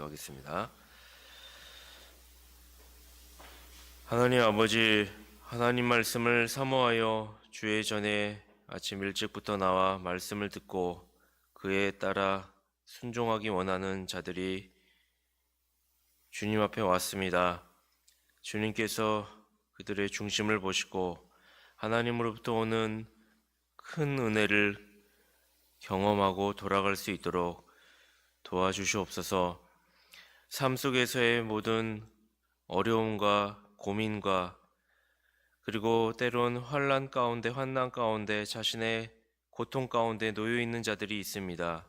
기도하겠습니다. 하나님 아버지, 하나님 말씀을 사모하여 주의 전에 아침 일찍부터 나와 말씀을 듣고 그에 따라 순종하기 원하는 자들이 주님 앞에 왔습니다. 주님께서 그들의 중심을 보시고 하나님으로부터 오는 큰 은혜를 경험하고 돌아갈 수 있도록 도와주시옵소서. 삶 속에서의 모든 어려움과 고민과 그리고 때론 환난 가운데 자신의 고통 가운데 놓여 있는 자들이 있습니다.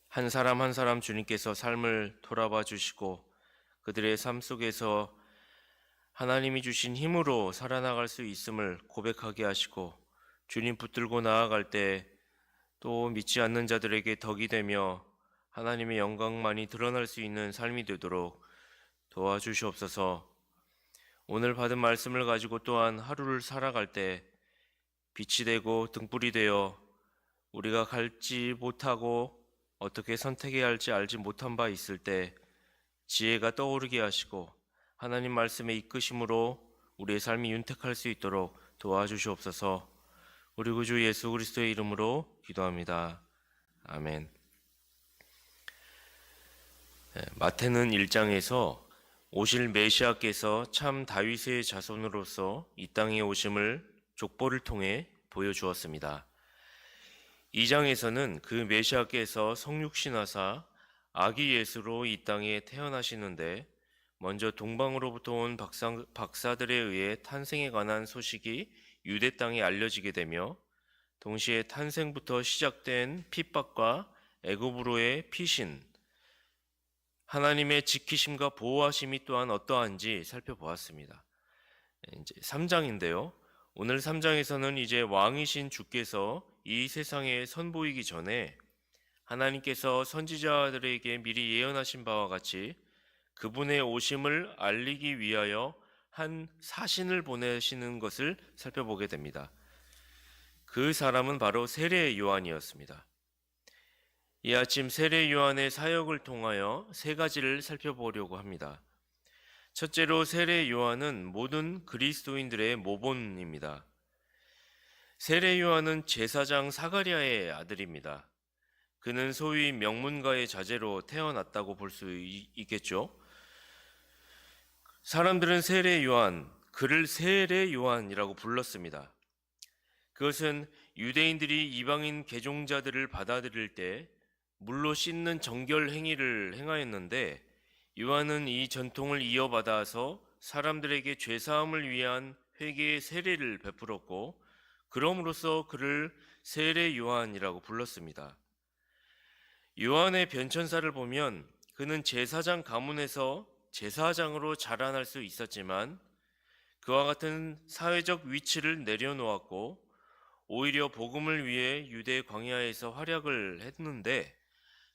한 사람 한 사람 주님께서 삶을 돌아봐 주시고 그들의 삶 속에서 하나님이 주신 힘으로 살아나갈 수 있음을 고백하게 하시고 주님 붙들고 나아갈 때 또 믿지 않는 자들에게 덕이 되며 하나님의 영광만이 드러날 수 있는 삶이 되도록 도와주시옵소서. 오늘 받은 말씀을 가지고 또한 하루를 살아갈 때 빛이 되고 등불이 되어 우리가 갈지 못하고 어떻게 선택해야 할지 알지 못한 바 있을 때 지혜가 떠오르게 하시고 하나님 말씀의 이끄심으로 우리의 삶이 윤택할 수 있도록 도와주시옵소서. 우리 구주 예수 그리스도의 이름으로 기도합니다. 아멘. 마태는 1장에서 오실 메시아께서 참 다윗의 자손으로서 이 땅에 오심을 족보를 통해 보여주었습니다. 2장에서는 그 메시아께서 성육신하사 아기 예수로 이 땅에 태어나시는데 먼저 동방으로부터 온 박사들에 의해 탄생에 관한 소식이 유대 땅에 알려지게 되며 동시에 탄생부터 시작된 핍박과 애굽으로의 피신, 하나님의 지키심과 보호하심이 또한 어떠한지 살펴보았습니다. 이제 3장인데요. 오늘 3장에서는 이제 왕이신 주께서 이 세상에 선보이기 전에 하나님께서 선지자들에게 미리 예언하신 바와 같이 그분의 오심을 알리기 위하여 한 사신을 보내시는 것을 살펴보게 됩니다. 그 사람은 바로 세례 요한이었습니다. 이 아침 세례 요한의 사역을 통하여 세 가지를 살펴보려고 합니다. 첫째로 세례 요한은 모든 그리스도인들의 모본입니다. 세례 요한은 제사장 사가랴의 아들입니다. 그는 소위 명문가의 자제로 태어났다고 볼 수 있겠죠. 사람들은 세례 요한, 그를 세례 요한이라고 불렀습니다. 그것은 유대인들이 이방인 개종자들을 받아들일 때 물로 씻는 정결 행위를 행하였는데 요한은 이 전통을 이어받아서 사람들에게 죄사함을 위한 회개의 세례를 베풀었고 그럼으로써 그를 세례 요한이라고 불렀습니다. 요한의 변천사를 보면 그는 제사장 가문에서 제사장으로 자라날 수 있었지만 그와 같은 사회적 위치를 내려놓았고 오히려 복음을 위해 유대 광야에서 활약을 했는데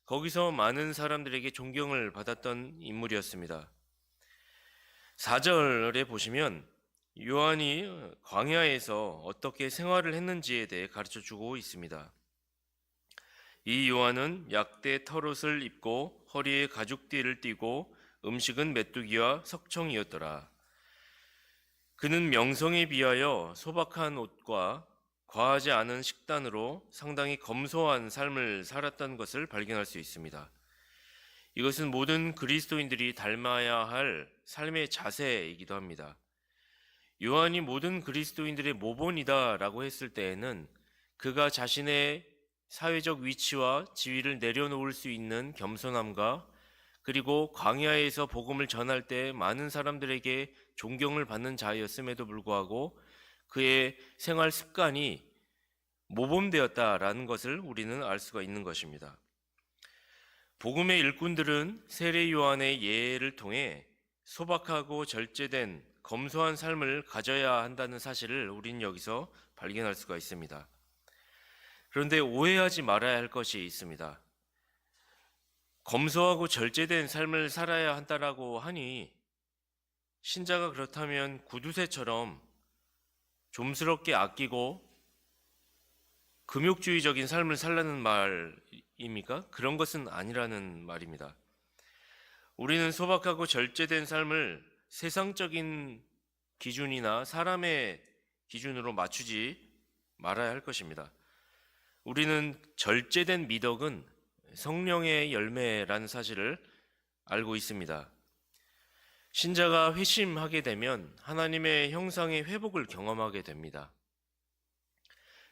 거기서 많은 사람들에게 존경을 받았던 인물이었습니다. 4절에 보시면 요한이 광야에서 어떻게 생활을 했는지에 대해 가르쳐주고 있습니다. 이 요한은 약대 털옷을 입고 허리에 가죽띠를 띠고 음식은 메뚜기와 석청이었더라. 그는 명성에 비하여 소박한 옷과 과하지 않은 식단으로 상당히 검소한 삶을 살았던 것을 발견할 수 있습니다. 이것은 모든 그리스도인들이 닮아야 할 삶의 자세이기도 합니다. 요한이 모든 그리스도인들의 모본이다라고 했을 때에는 그가 자신의 사회적 위치와 지위를 내려놓을 수 있는 겸손함과 그리고 광야에서 복음을 전할 때 많은 사람들에게 존경을 받는 자였음에도 불구하고 그의 생활 습관이 모범되었다라는 것을 우리는 알 수가 있는 것입니다. 복음의 일꾼들은 세례 요한의 예를 통해 소박하고 절제된 검소한 삶을 가져야 한다는 사실을 우리는 여기서 발견할 수가 있습니다. 그런데 오해하지 말아야 할 것이 있습니다. 검소하고 절제된 삶을 살아야 한다라고 하니 신자가 그렇다면 구두쇠처럼 좀스럽게 아끼고 금욕주의적인 삶을 살라는 입니까? 그런 것은 아니라는 말입니다. 우리는 소박하고 절제된 삶을 세상적인 기준이나 사람의 기준으로 맞추지 말아야 할 것입니다. 우리는 절제된 미덕은 성령의 열매라는 사실을 알고 있습니다. 신자가 회심하게 되면 하나님의 형상의 회복을 경험하게 됩니다.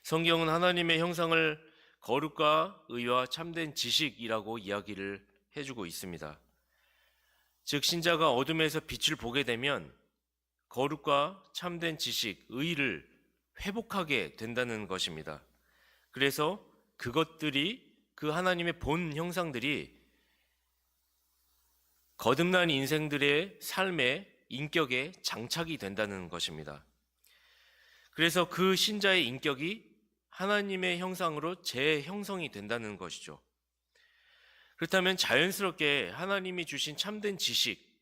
성경은 하나님의 형상을 거룩과 의와 참된 지식이라고 이야기를 해주고 있습니다. 즉 신자가 어둠에서 빛을 보게 되면 거룩과 참된 지식, 의를 회복하게 된다는 것입니다. 그래서 그것들이, 그 하나님의 본 형상들이 거듭난 인생들의 삶의 인격에 장착이 된다는 것입니다. 그래서 그 신자의 인격이 하나님의 형상으로 재형성이 된다는 것이죠. 그렇다면 자연스럽게 하나님이 주신 참된 지식,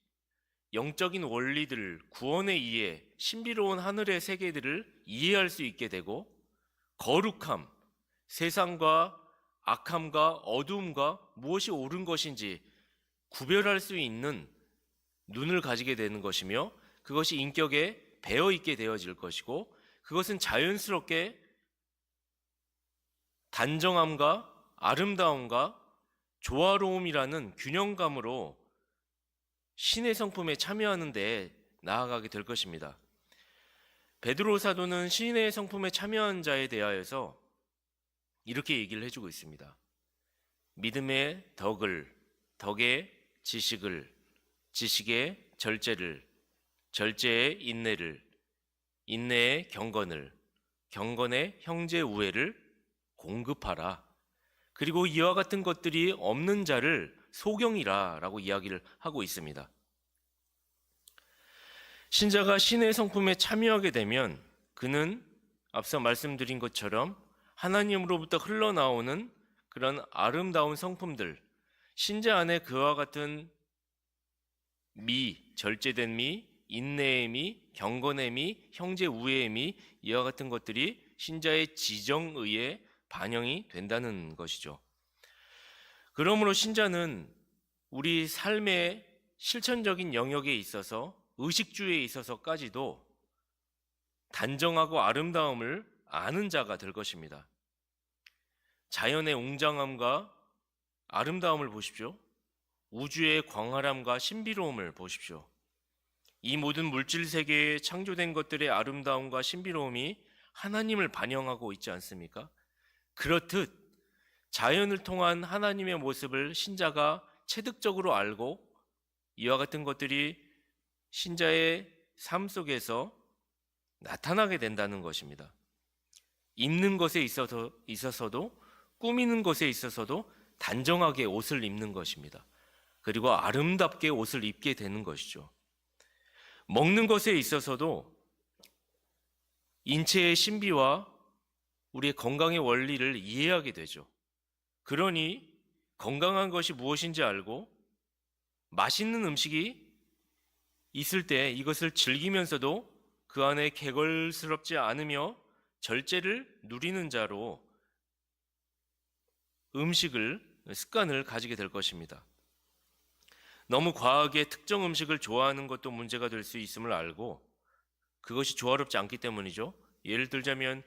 영적인 원리들, 구원의 이해, 신비로운 하늘의 세계들을 이해할 수 있게 되고 거룩함, 세상과 악함과 어두움과 무엇이 옳은 것인지 구별할 수 있는 눈을 가지게 되는 것이며 그것이 인격에 배어 있게 되어질 것이고 그것은 자연스럽게 단정함과 아름다움과 조화로움이라는 균형감으로 신의 성품에 참여하는 데 나아가게 될 것입니다. 베드로 사도는 신의 성품에 참여한 자에 대하여서 이렇게 얘기를 해주고 있습니다. 믿음의 덕을, 덕의 지식을, 지식의 절제를, 절제의 인내를, 인내의 경건을, 경건의 형제 우애를 공급하라. 그리고 이와 같은 것들이 없는 자를 소경이라 라고 이야기를 하고 있습니다. 신자가 신의 성품에 참여하게 되면 그는 앞서 말씀드린 것처럼 하나님으로부터 흘러나오는 그런 아름다운 성품들, 신자 안에 그와 같은 미, 절제된 미, 인내의 미, 경건의 미, 형제 우애의 미, 이와 같은 것들이 신자의 지정의에 반영이 된다는 것이죠. 그러므로 신자는 우리 삶의 실천적인 영역에 있어서 의식주에 있어서까지도 단정하고 아름다움을 아는 자가 될 것입니다. 자연의 웅장함과 아름다움을 보십시오. 우주의 광활함과 신비로움을 보십시오. 이 모든 물질 세계에 창조된 것들의 아름다움과 신비로움이 하나님을 반영하고 있지 않습니까? 그렇듯 자연을 통한 하나님의 모습을 신자가 체득적으로 알고 이와 같은 것들이 신자의 삶 속에서 나타나게 된다는 것입니다. 입는 것에 있어서도 꾸미는 것에 있어서도 단정하게 옷을 입는 것입니다. 그리고 아름답게 옷을 입게 되는 것이죠. 먹는 것에 있어서도 인체의 신비와 우리의 건강의 원리를 이해하게 되죠. 그러니 건강한 것이 무엇인지 알고 맛있는 음식이 있을 때 이것을 즐기면서도 그 안에 개걸스럽지 않으며 절제를 누리는 자로 습관을 가지게 될 것입니다. 너무 과하게 특정 음식을 좋아하는 것도 문제가 될 수 있음을 알고 그것이 조화롭지 않기 때문이죠. 예를 들자면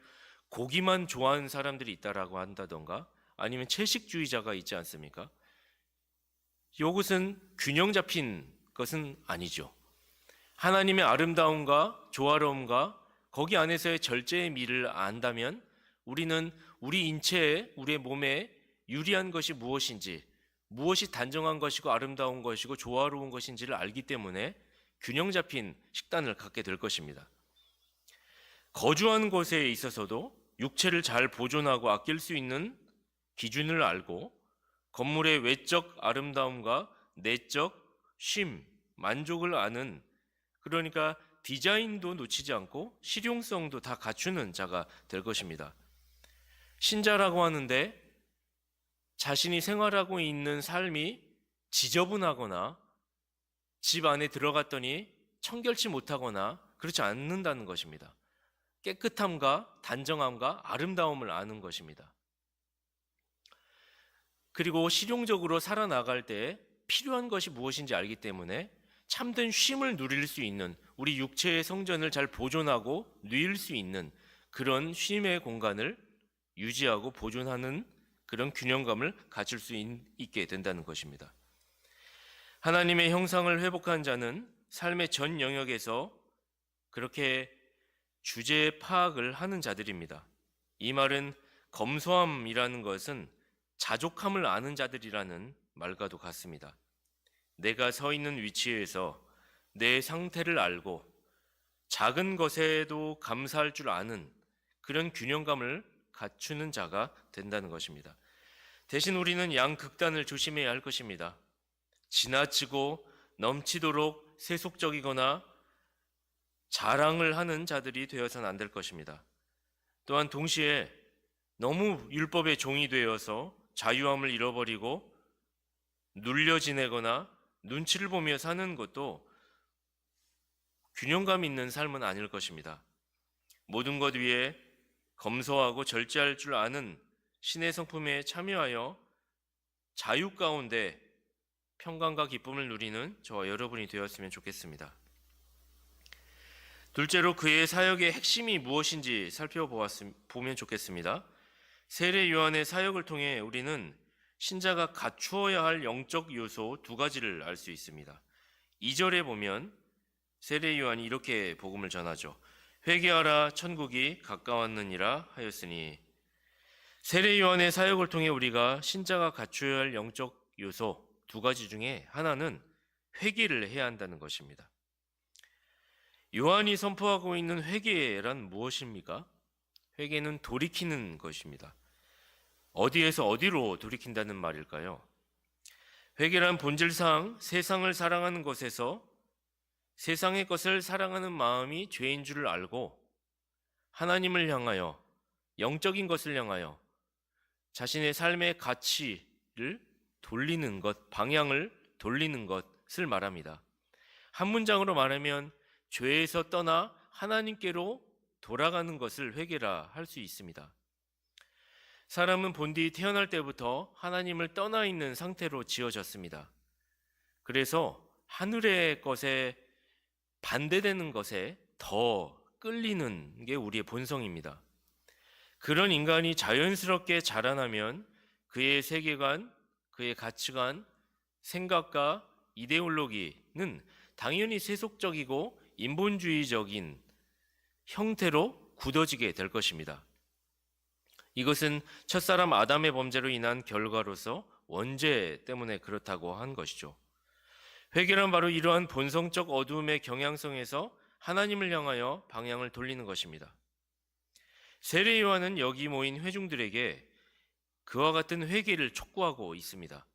고기만 좋아하는 사람들이 있다라고 한다던가 아니면 채식주의자가 있지 않습니까? 이것은 균형 잡힌 것은 아니죠. 하나님의 아름다움과 조화로움과 거기 안에서의 절제의 미를 안다면 우리는 우리 인체에, 우리의 몸에 유리한 것이 무엇인지, 무엇이 단정한 것이고 아름다운 것이고 조화로운 것인지를 알기 때문에 균형 잡힌 식단을 갖게 될 것입니다. 거주하는 곳에 있어서도 육체를 잘 보존하고 아낄 수 있는 기준을 알고 건물의 외적 아름다움과 내적 쉼, 만족을 아는, 그러니까 디자인도 놓치지 않고 실용성도 다 갖추는 자가 될 것입니다. 신자라고 하는데 자신이 생활하고 있는 삶이 지저분하거나 집 안에 들어갔더니 청결치 못하거나 그렇지 않는다는 것입니다. 깨끗함과 단정함과 아름다움을 아는 것입니다. 그리고 실용적으로 살아나갈 때 필요한 것이 무엇인지 알기 때문에 참된 쉼을 누릴 수 있는, 우리 육체의 성전을 잘 보존하고 누릴 수 있는 그런 쉼의 공간을 유지하고 보존하는 그런 균형감을 갖출 수 있게 된다는 것입니다. 하나님의 형상을 회복한 자는 삶의 전 영역에서 그렇게 주제 파악을 하는 자들입니다. 이 말은 검소함이라는 것은 자족함을 아는 자들이라는 말과도 같습니다. 내가 서 있는 위치에서 내 상태를 알고 작은 것에도 감사할 줄 아는 그런 균형감을 갖추는 자가 된다는 것입니다. 대신 우리는 양극단을 조심해야 할 것입니다. 지나치고 넘치도록 세속적이거나 자랑을 하는 자들이 되어서는 안 될 것입니다. 또한 동시에 너무 율법의 종이 되어서 자유함을 잃어버리고 눌려 지내거나 눈치를 보며 사는 것도 균형감 있는 삶은 아닐 것입니다. 모든 것 위에 검소하고 절제할 줄 아는 신의 성품에 참여하여 자유 가운데 평강과 기쁨을 누리는 저와 여러분이 되었으면 좋겠습니다. 둘째로 그의 사역의 핵심이 무엇인지 살펴보면 좋겠습니다. 세례 요한의 사역을 통해 우리는 신자가 갖추어야 할 영적 요소 두 가지를 알 수 있습니다. 2절에 보면 세례 요한이 이렇게 복음을 전하죠. 회개하라 천국이 가까웠느니라 하였으니, 세례 요한의 사역을 통해 우리가 신자가 갖추어야 할 영적 요소 두 가지 중에 하나는 회개를 해야 한다는 것입니다. 요한이 선포하고 있는 회개란 무엇입니까? 회개는 돌이키는 것입니다. 어디에서 어디로 돌이킨다는 말일까요? 회개란 본질상 세상을 사랑하는 것에서 세상의 것을 사랑하는 마음이 죄인 줄을 알고 하나님을 향하여, 영적인 것을 향하여 자신의 삶의 가치를 돌리는 것, 방향을 돌리는 것을 말합니다. 한 문장으로 말하면 죄에서 떠나 하나님께로 돌아가는 것을 회개라 할 수 있습니다. 사람은 본디 태어날 때부터 하나님을 떠나 있는 상태로 지어졌습니다. 그래서 하늘의 것에 반대되는 것에 더 끌리는 게 우리의 본성입니다. 그런 인간이 자연스럽게 자라나면 그의 세계관, 그의 가치관, 생각과 이데올로기는 당연히 세속적이고 인본주의적인 형태로 굳어지게 될 것입니다. 이것은 첫사람 아담의 범죄로 인한 결과로서 원죄 때문에 그렇다고 한 것이죠. 회개란 바로 이러한 본성적 어두움의 경향성에서 하나님을 향하여 방향을 돌리는 것입니다. 세례 요한은 여기 모인 회중들에게 그와 같은 회개를 촉구하고 있습니다.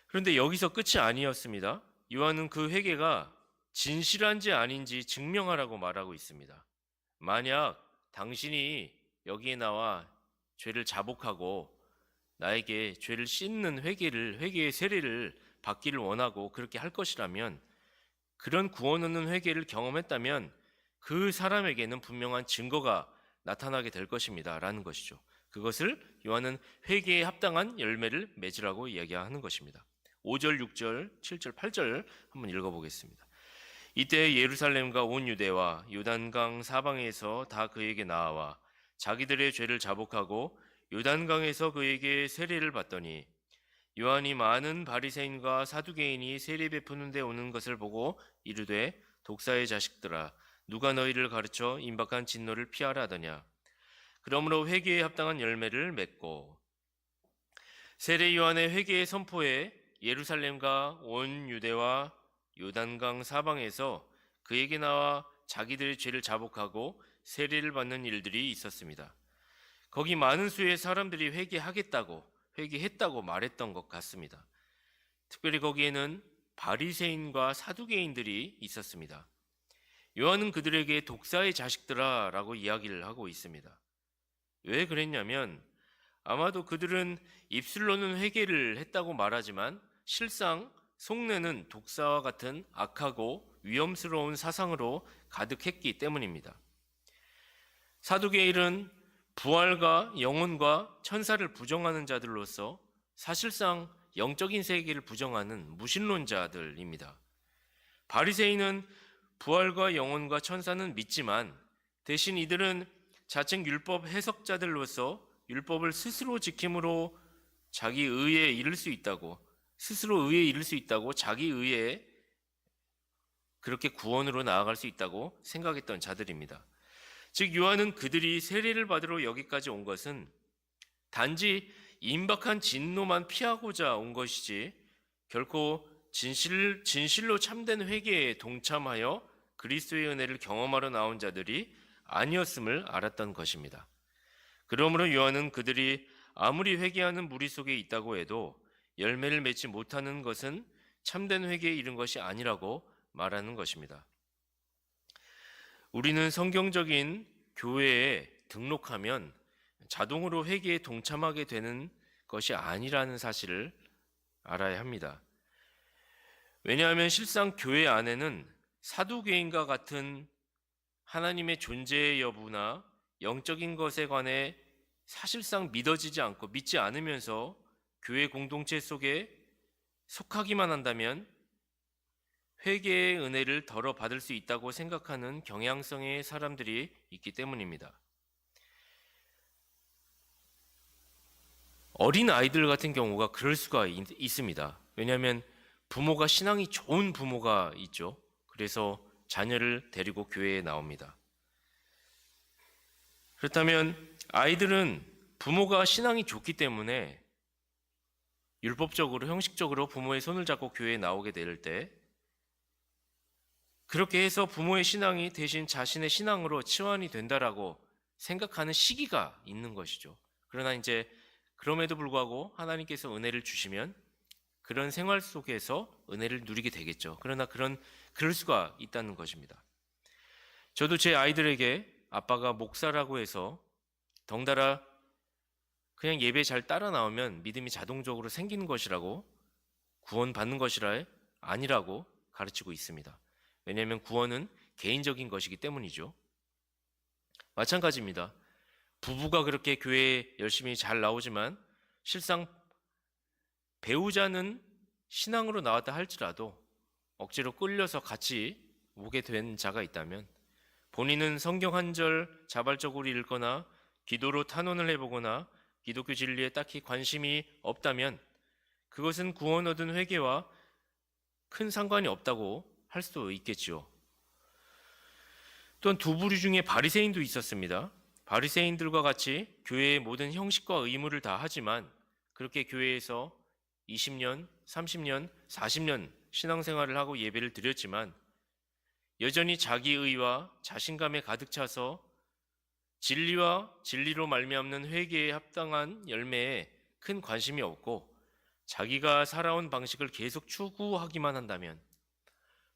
그런데 여기서 끝이 아니었습니다. 요한은 그 회개가 진실한지 아닌지 증명하라고 말하고 있습니다. 만약 당신이 여기에 나와 죄를 자복하고 나에게 죄를 씻는 회개의 세례를 받기를 원하고 그렇게 할 것이라면, 그런 구원 얻는 회개를 경험했다면 그 사람에게는 분명한 증거가 나타나게 될 것입니다 라는 것이죠. 그것을 요한은 회개에 합당한 열매를 맺으라고 이야기하는 것입니다. 5절, 6절, 7절, 8절 한번 읽어보겠습니다. 이때 예루살렘과 온 유대와 요단강 사방에서 다 그에게 나아와 자기들의 죄를 자복하고 요단강에서 그에게 세례를 받더니, 요한이 많은 바리새인과 사두개인이 세례 베푸는 데 오는 것을 보고 이르되, 독사의 자식들아, 누가 너희를 가르쳐 임박한 진노를 피하라 하더냐. 그러므로 회개에 합당한 열매를 맺고, 세례 요한의 회개의 선포에 예루살렘과 온 유대와 요단강 사방에서 그에게 나와 자기들의 죄를 자복하고 세례를 받는 일들이 있었습니다. 거기 많은 수의 사람들이 회개했다고 말했던 것 같습니다. 특별히 거기에는 바리새인과 사두개인들이 있었습니다. 요한은 그들에게 독사의 자식들아 라고 이야기를 하고 있습니다. 왜 그랬냐면 아마도 그들은 입술로는 회개를 했다고 말하지만 실상 속내는 독사와 같은 악하고 위험스러운 사상으로 가득했기 때문입니다. 사두개인은 부활과 영혼과 천사를 부정하는 자들로서 사실상 영적인 세계를 부정하는 무신론자들입니다. 바리새인은 부활과 영혼과 천사는 믿지만 대신 이들은 자칭 율법 해석자들로서 율법을 스스로 지킴으로 자기 의에 이를 수 있다고, 스스로 의에 이를 수 있다고, 자기 의에 그렇게 구원으로 나아갈 수 있다고 생각했던 자들입니다. 즉 요한은 그들이 세례를 받으러 여기까지 온 것은 단지 임박한 진노만 피하고자 온 것이지 결코 진실로 참된 회개에 동참하여 그리스도의 은혜를 경험하러 나온 자들이 아니었음을 알았던 것입니다. 그러므로 요한은 그들이 아무리 회개하는 무리 속에 있다고 해도 열매를 맺지 못하는 것은 참된 회개에 이른 것이 아니라고 말하는 것입니다. 우리는 성경적인 교회에 등록하면 자동으로 회개에 동참하게 되는 것이 아니라는 사실을 알아야 합니다. 왜냐하면 실상 교회 안에는 사두개인과 같은 하나님의 존재 여부나 영적인 것에 관해 사실상 믿어지지 않고 믿지 않으면서 교회 공동체 속에 속하기만 한다면 회개의 은혜를 덜어 받을 수 있다고 생각하는 경향성의 사람들이 있기 때문입니다. 어린 아이들 같은 경우가 그럴 수가 있습니다. 왜냐하면 부모가 신앙이 좋은 부모가 있죠. 그래서 자녀를 데리고 교회에 나옵니다. 그렇다면 아이들은 부모가 신앙이 좋기 때문에 율법적으로 형식적으로 부모의 손을 잡고 교회에 나오게 될 때 그렇게 해서 부모의 신앙이 대신 자신의 신앙으로 치환이 된다라고 생각하는 시기가 있는 것이죠. 그러나 이제 그럼에도 불구하고 하나님께서 은혜를 주시면 그런 생활 속에서 은혜를 누리게 되겠죠. 그러나 그럴 수가 있다는 것입니다. 저도 제 아이들에게 아빠가 목사라고 해서 덩달아 그냥 예배 잘 따라 나오면 믿음이 자동적으로 생기는 것이라고, 구원받는 것이라 아니라고 가르치고 있습니다. 왜냐하면 구원은 개인적인 것이기 때문이죠. 마찬가지입니다. 부부가 그렇게 교회에 열심히 잘 나오지만 실상 배우자는 신앙으로 나왔다 할지라도 억지로 끌려서 같이 오게 된 자가 있다면 본인은 성경 한 절 자발적으로 읽거나 기도로 탄원을 해보거나 기독교 진리에 딱히 관심이 없다면 그것은 구원 얻은 회개와 큰 상관이 없다고 할 수도 있겠지요. 또한 두 부류 중에 바리새인도 있었습니다. 바리새인들과 같이 교회의 모든 형식과 의무를 다 하지만 그렇게 교회에서 20년, 30년, 40년 신앙생활을 하고 예배를 드렸지만 여전히 자기의와 자신감에 가득 차서 진리와 진리로 말미암는 회개에 합당한 열매에 큰 관심이 없고 자기가 살아온 방식을 계속 추구하기만 한다면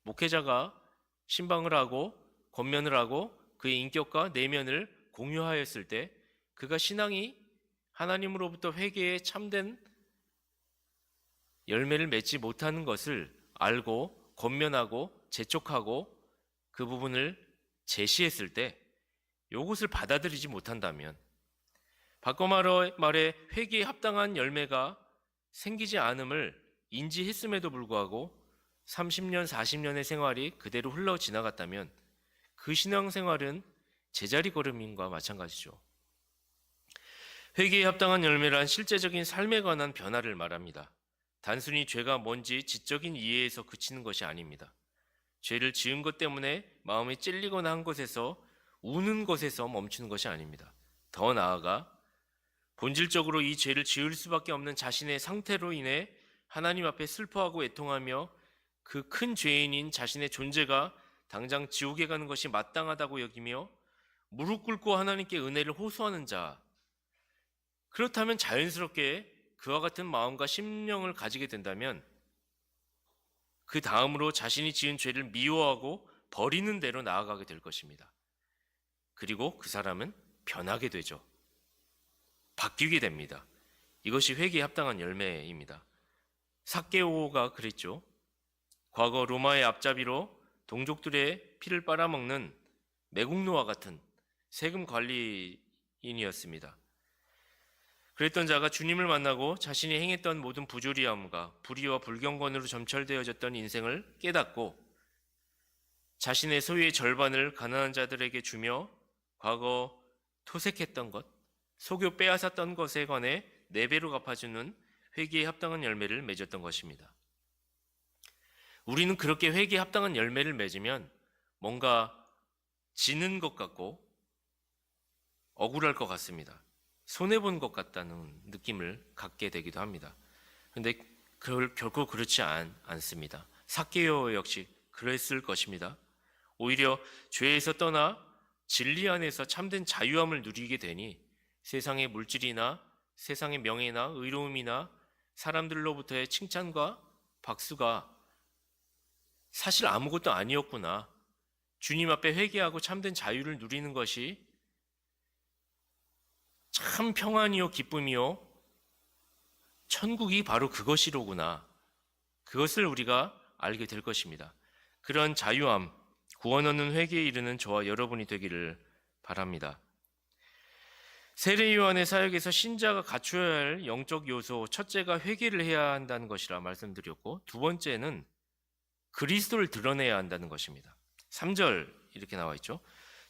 목회자가 신방을 하고 권면을 하고 그의 인격과 내면을 공유하였을 때 그가 신앙이 하나님으로부터 회개에 참된 열매를 맺지 못하는 것을 알고 권면하고 재촉하고 그 부분을 제시했을 때 이것을 받아들이지 못한다면 바꿔 말해 회개에 합당한 열매가 생기지 않음을 인지했음에도 불구하고 30년, 40년의 생활이 그대로 흘러 지나갔다면 그 신앙생활은 제자리 걸음임과 마찬가지죠. 회개에 합당한 열매란 실제적인 삶에 관한 변화를 말합니다. 단순히 죄가 뭔지 지적인 이해에서 그치는 것이 아닙니다. 죄를 지은 것 때문에 마음이 찔리거나 한 것에서 우는 것에서 멈추는 것이 아닙니다. 더 나아가 본질적으로 이 죄를 지을 수밖에 없는 자신의 상태로 인해 하나님 앞에 슬퍼하고 애통하며 그 큰 죄인인 자신의 존재가 당장 지옥에 가는 것이 마땅하다고 여기며 무릎 꿇고 하나님께 은혜를 호소하는 자, 그렇다면 자연스럽게 그와 같은 마음과 심령을 가지게 된다면 그 다음으로 자신이 지은 죄를 미워하고 버리는 대로 나아가게 될 것입니다. 그리고 그 사람은 변하게 되죠. 바뀌게 됩니다. 이것이 회개에 합당한 열매입니다. 삭개오가 그랬죠. 과거 로마의 앞잡이로 동족들의 피를 빨아먹는 매국노와 같은 세금 관리인이 인이었습니다. 그랬던 자가 주님을 만나고 자신이 행했던 모든 부조리함과 불의와 불경건으로 점철되어졌던 인생을 깨닫고 자신의 소유의 절반을 가난한 자들에게 주며 과거 토색했던 것, 속여 빼앗았던 것에 관해 4배로 갚아주는 회개에 합당한 열매를 맺었던 것입니다. 우리는 그렇게 회개에 합당한 열매를 맺으면 뭔가 지는 것 같고 억울할 것 같습니다. 손해본 것 같다는 느낌을 갖게 되기도 합니다. 그런데 결코 그렇지 않습니다. 삭개오 역시 그랬을 것입니다. 오히려 죄에서 떠나 진리 안에서 참된 자유함을 누리게 되니 세상의 물질이나 세상의 명예나 의로움이나 사람들로부터의 칭찬과 박수가 사실 아무것도 아니었구나. 주님 앞에 회개하고 참된 자유를 누리는 것이 참 평안이요 기쁨이요 천국이 바로 그것이로구나. 그것을 우리가 알게 될 것입니다. 그런 자유함, 구원 얻는 회개에 이르는 저와 여러분이 되기를 바랍니다. 세례 요한의 사역에서 신자가 갖추어야 할 영적 요소, 첫째가 회개를 해야 한다는 것이라 말씀드렸고, 두 번째는 그리스도를 드러내야 한다는 것입니다. 3절 이렇게 나와 있죠.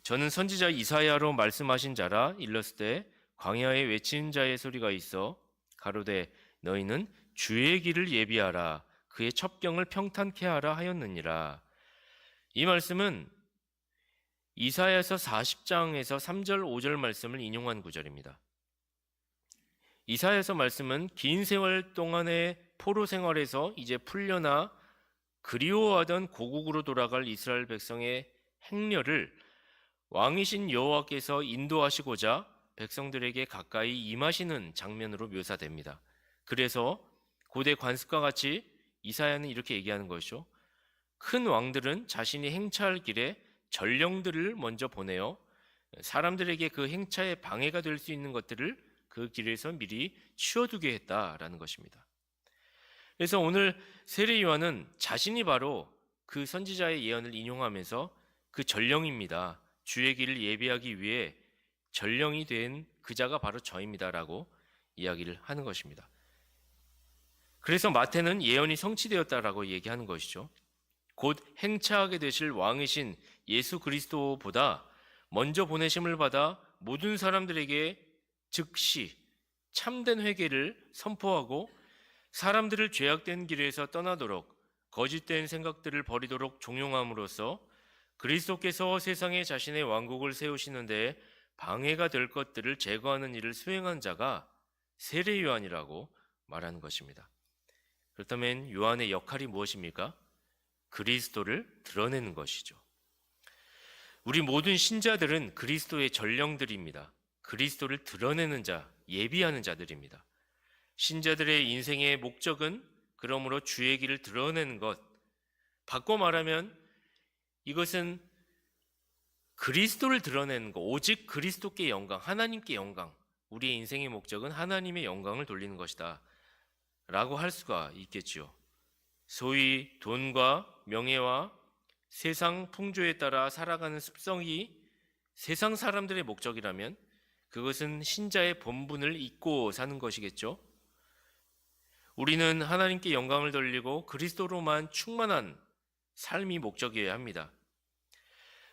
저는 선지자 이사야로 말씀하신 자라 일렀을 때 광야에 외치는 자의 소리가 있어 가로되 너희는 주의 길을 예비하라 그의 첩경을 평탄케 하라 하였느니라. 이 말씀은 이사야서 40장에서 3절 5절 말씀을 인용한 구절입니다. 이사야서 말씀은 긴 세월 동안의 포로 생활에서 이제 풀려나 그리워하던 고국으로 돌아갈 이스라엘 백성의 행렬을 왕이신 여호와께서 인도하시고자 백성들에게 가까이 임하시는 장면으로 묘사됩니다. 그래서 고대 관습과 같이 이사야는 이렇게 얘기하는 것이죠. 큰 왕들은 자신이 행차할 길에 전령들을 먼저 보내어 사람들에게 그 행차에 방해가 될 수 있는 것들을 그 길에서 미리 치워두게 했다라는 것입니다. 그래서 오늘 세례 요한은 자신이 바로 그 선지자의 예언을 인용하면서 그 전령입니다. 주의 길을 예비하기 위해 전령이 된 그자가 바로 저입니다라고 이야기를 하는 것입니다. 그래서 마태는 예언이 성취되었다라고 얘기하는 것이죠. 곧 행차하게 되실 왕이신 예수 그리스도보다 먼저 보내심을 받아 모든 사람들에게 즉시 참된 회개를 선포하고 사람들을 죄악된 길에서 떠나도록 거짓된 생각들을 버리도록 종용함으로써 그리스도께서 세상에 자신의 왕국을 세우시는데 방해가 될 것들을 제거하는 일을 수행한 자가 세례 요한이라고 말하는 것입니다. 그렇다면 요한의 역할이 무엇입니까? 그리스도를 드러내는 것이죠. 우리 모든 신자들은 그리스도의 전령들입니다. 그리스도를 드러내는 자, 예비하는 자들입니다. 신자들의 인생의 목적은 그러므로 주의 길을 드러내는 것. 바꿔 말하면 이것은 그리스도를 드러내는 것, 오직 그리스도께 영광, 하나님께 영광. 우리의 인생의 목적은 하나님의 영광을 돌리는 것이다 라고 할 수가 있겠지요. 소위 돈과 명예와 세상 풍조에 따라 살아가는 습성이 세상 사람들의 목적이라면 그것은 신자의 본분을 잊고 사는 것이겠죠. 우리는 하나님께 영광을 돌리고 그리스도로만 충만한 삶이 목적이어야 합니다.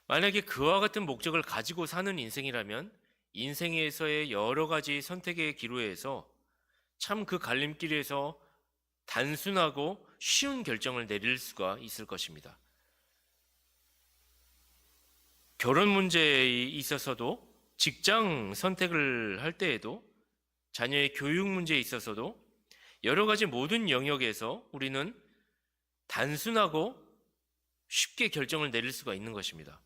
만약에 그와 같은 목적을 가지고 사는 인생이라면 인생에서의 여러 가지 선택의 기로에서 참 그 갈림길에서 단순하고 쉬운 결정을 내릴 수가 있을 것입니다. 결혼 문제에 있어서도 직장 선택을 할 때에도 자녀의 교육 문제에 있어서도 여러 가지 모든 영역에서 우리는 단순하고 쉽게 결정을 내릴 수가 있는 것입니다.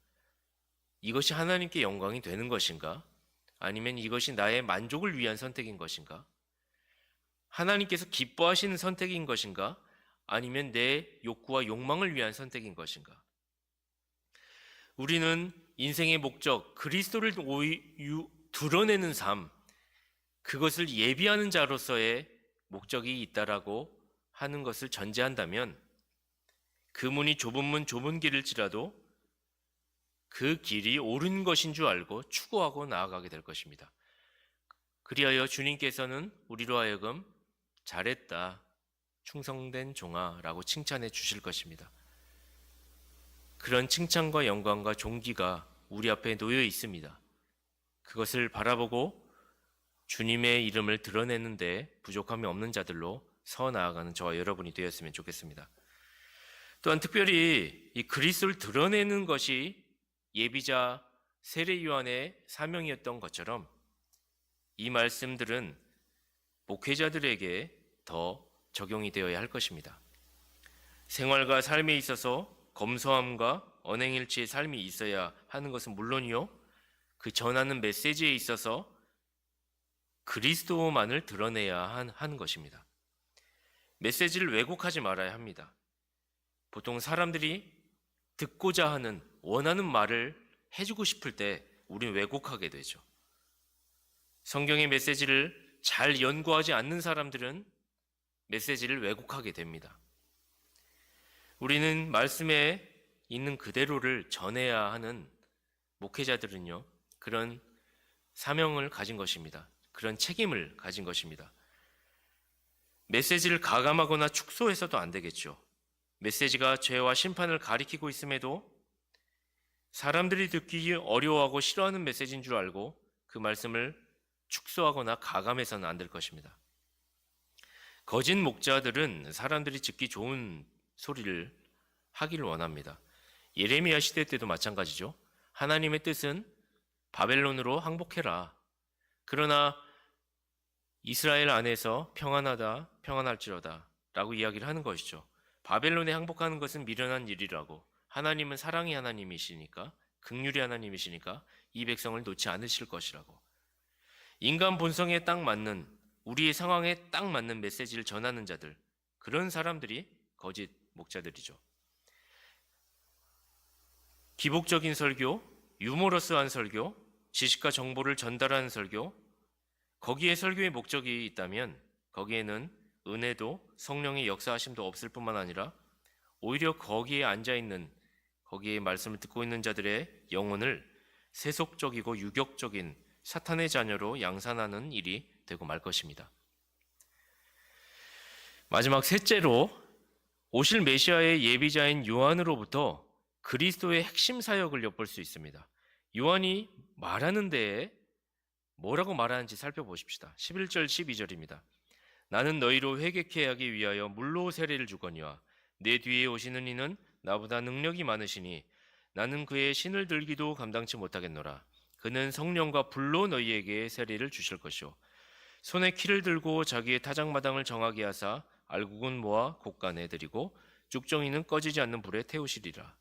이것이 하나님께 영광이 되는 것인가? 아니면 이것이 나의 만족을 위한 선택인 것인가? 하나님께서 기뻐하시는 선택인 것인가? 아니면 내 욕구와 욕망을 위한 선택인 것인가? 우리는 인생의 목적, 그리스도를 드러내는 삶, 그것을 예비하는 자로서의 목적이 있다라고 하는 것을 전제한다면 그 문이 좁은 문 좁은 길일지라도 그 길이 옳은 것인 줄 알고 추구하고 나아가게 될 것입니다. 그리하여 주님께서는 우리로 하여금 잘했다, 충성된 종아라고 칭찬해 주실 것입니다. 그런 칭찬과 영광과 존귀가 우리 앞에 놓여 있습니다. 그것을 바라보고 주님의 이름을 드러내는데 부족함이 없는 자들로 서 나아가는 저와 여러분이 되었으면 좋겠습니다. 또한 특별히 이 그리스도를 드러내는 것이 예비자 세례 요한의 사명이었던 것처럼 이 말씀들은 목회자들에게 더 적용이 되어야 할 것입니다. 생활과 삶에 있어서 검소함과 언행일치의 삶이 있어야 하는 것은 물론이요, 그 전하는 메시지에 있어서 그리스도만을 드러내야 하는 것입니다. 메시지를 왜곡하지 말아야 합니다. 보통 사람들이 듣고자 하는, 원하는 말을 해주고 싶을 때 우리는 왜곡하게 되죠. 성경의 메시지를 잘 연구하지 않는 사람들은 메시지를 왜곡하게 됩니다. 우리는 말씀에 있는 그대로를 전해야 하는 목회자들은요, 그런 사명을 가진 것입니다. 그런 책임을 가진 것입니다. 메시지를 가감하거나 축소해서도 안 되겠죠. 메시지가 죄와 심판을 가리키고 있음에도 사람들이 듣기 어려워하고 싫어하는 메시지인 줄 알고 그 말씀을 축소하거나 가감해서는 안 될 것입니다. 거짓 목자들은 사람들이 듣기 좋은 소리를 하기를 원합니다. 예레미야 시대 때도 마찬가지죠. 하나님의 뜻은 바벨론으로 항복해라. 그러나 이스라엘 안에서 평안하다, 평안할지로다 라고 이야기를 하는 것이죠. 바벨론에 항복하는 것은 미련한 일이라고, 하나님은 사랑의 하나님이시니까, 긍휼의 하나님이시니까 이 백성을 놓지 않으실 것이라고. 인간 본성에 딱 맞는, 우리의 상황에 딱 맞는 메시지를 전하는 자들, 그런 사람들이 거짓 목자들이죠. 기복적인 설교, 유머러스한 설교, 지식과 정보를 전달하는 설교, 거기에 설교의 목적이 있다면 거기에는 은혜도 성령의 역사하심도 없을 뿐만 아니라 오히려 거기에 앉아있는, 거기에 말씀을 듣고 있는 자들의 영혼을 세속적이고 유격적인 사탄의 자녀로 양산하는 일이 되고 말 것입니다. 마지막 셋째로, 오실 메시아의 예비자인 요한으로부터 그리스도의 핵심 사역을 엿볼 수 있습니다. 요한이 말하는 데에 뭐라고 말하는지 살펴보십시다. 11절 12절입니다. 나는 너희로 회개케 하기 위하여 물로 세례를 주거니와 내 뒤에 오시는 이는 나보다 능력이 많으시니 나는 그의 신을 들기도 감당치 못하겠노라. 그는 성령과 불로 너희에게 세례를 주실 것이요 손에 키를 들고 자기의 타작마당을 정하게 하사 알곡은 모아 곳간에 들이고 쭉정이는 꺼지지 않는 불에 태우시리라.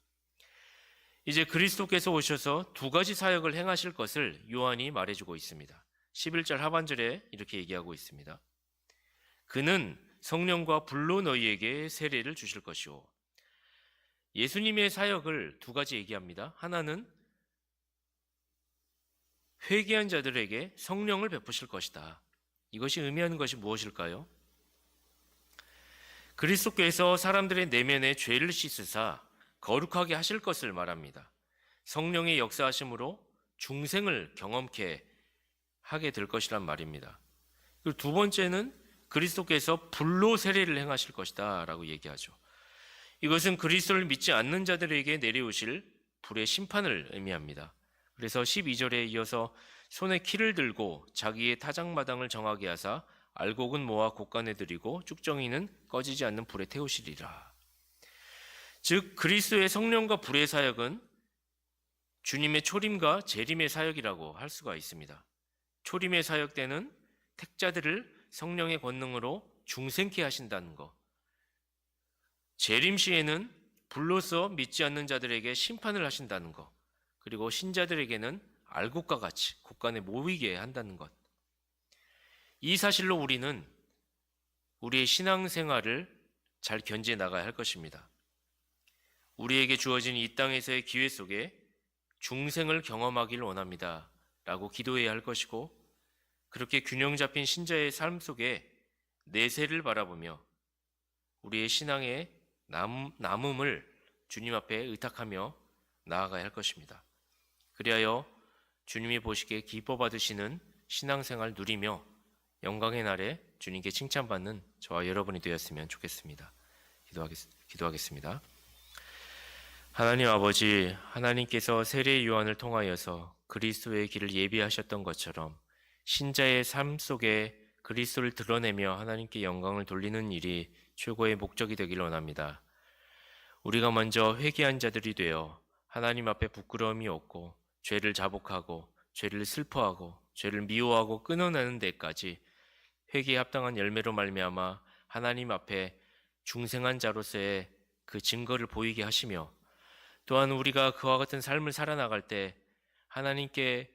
이제 그리스도께서 오셔서 두 가지 사역을 행하실 것을 요한이 말해주고 있습니다. 11절 하반절에 이렇게 얘기하고 있습니다. 그는 성령과 불로 너희에게 세례를 주실 것이요. 예수님의 사역을 두 가지 얘기합니다. 하나는 회개한 자들에게 성령을 베푸실 것이다. 이것이 의미하는 것이 무엇일까요? 그리스도께서 사람들의 내면에 죄를 씻으사 거룩하게 하실 것을 말합니다. 성령의 역사하심으로 중생을 경험케 하게 될 것이란 말입니다. 그리고 두 번째는 그리스도께서 불로 세례를 행하실 것이다 라고 얘기하죠. 이것은 그리스도를 믿지 않는 자들에게 내려오실 불의 심판을 의미합니다. 그래서 12절에 이어서 손에 키를 들고 자기의 타작마당을 정하게 하사 알곡은 모아 곳간에 들이고 쭉정이는 꺼지지 않는 불에 태우시리라. 즉 그리스도의 성령과 불의 사역은 주님의 초림과 재림의 사역이라고 할 수가 있습니다. 초림의 사역 때는 택자들을 성령의 권능으로 중생케 하신다는 것, 재림 시에는 불로서 믿지 않는 자들에게 심판을 하신다는 것, 그리고 신자들에게는 알곡과 같이 곳간에 모이게 한다는 것, 이 사실로 우리는 우리의 신앙생활을 잘 견지해 나가야 할 것입니다. 우리에게 주어진 이 땅에서의 기회 속에 중생을 경험하기를 원합니다 라고 기도해야 할 것이고, 그렇게 균형 잡힌 신자의 삶 속에 내세를 바라보며 우리의 신앙의 남음을 주님 앞에 의탁하며 나아가야 할 것입니다. 그리하여 주님이 보시기에 기뻐 받으시는 신앙생활 누리며 영광의 날에 주님께 칭찬받는 저와 여러분이 되었으면 좋겠습니다. 기도하겠습니다. 하나님 아버지, 하나님께서 세례 요한을 통하여서 그리스도의 길을 예비하셨던 것처럼 신자의 삶 속에 그리스도를 드러내며 하나님께 영광을 돌리는 일이 최고의 목적이 되길 원합니다. 우리가 먼저 회개한 자들이 되어 하나님 앞에 부끄러움이 없고 죄를 자복하고 죄를 슬퍼하고 죄를 미워하고 끊어내는 데까지 회개에 합당한 열매로 말미암아 하나님 앞에 중생한 자로서의 그 증거를 보이게 하시며, 또한 우리가 그와 같은 삶을 살아나갈 때 하나님께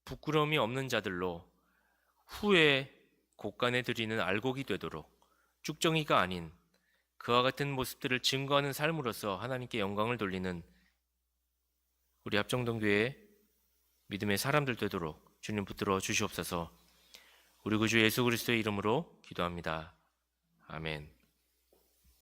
부끄러움이 없는 자들로 후에 곳간에 드리는 알곡이 되도록 쭉정이가 아닌 그와 같은 모습들을 증거하는 삶으로서 하나님께 영광을 돌리는 우리 합정동교회 믿음의 사람들 되도록 주님 붙들어 주시옵소서. 우리 구주 예수 그리스도의 이름으로 기도합니다. 아멘.